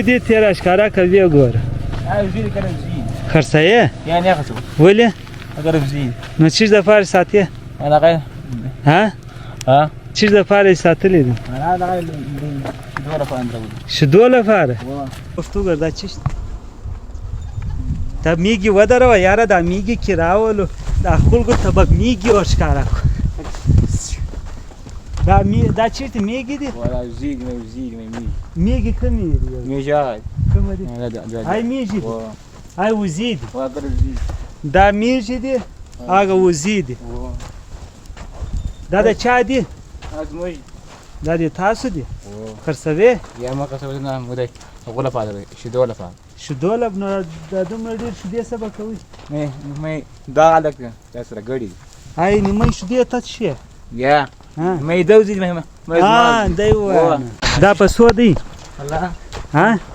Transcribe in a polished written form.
دې تیره ښکاره کوي ګوره زیري کنه زیري خرڅوې یعنی هغه څه ولې اگر زیري نو چیز دپاره ساتې انا غير ها ها چیز دپاره یې ساتلی دي انا غير دوره فاندرو شیدو لپاره پښتو ګر دا چیشت ته میږي ودروه یاره دا میږي کې راولو دا خلکو ته به میږي ورښکاره کړو دا چیرته میږي دي ولا زيق ما زيق ما مي میږي کمې دي ميجاد کومه دي لا لا هاي میږي دي هاي وزې دي وقدر زيق دا میږي دي هغه وزې دي دا د چا دي ازموي دا د تاسو دي خرڅوې يا ما قصبنا مودي غولا فادر شدو ولا فادر شیدو لب نو دا دومره ډېر شیدې څه به کوي مي دا عليك تاسره غړي هاي نیمه شیدې ته شي يا ها ما يدوزي ما ها دی ووایه دا په څو دی الله ها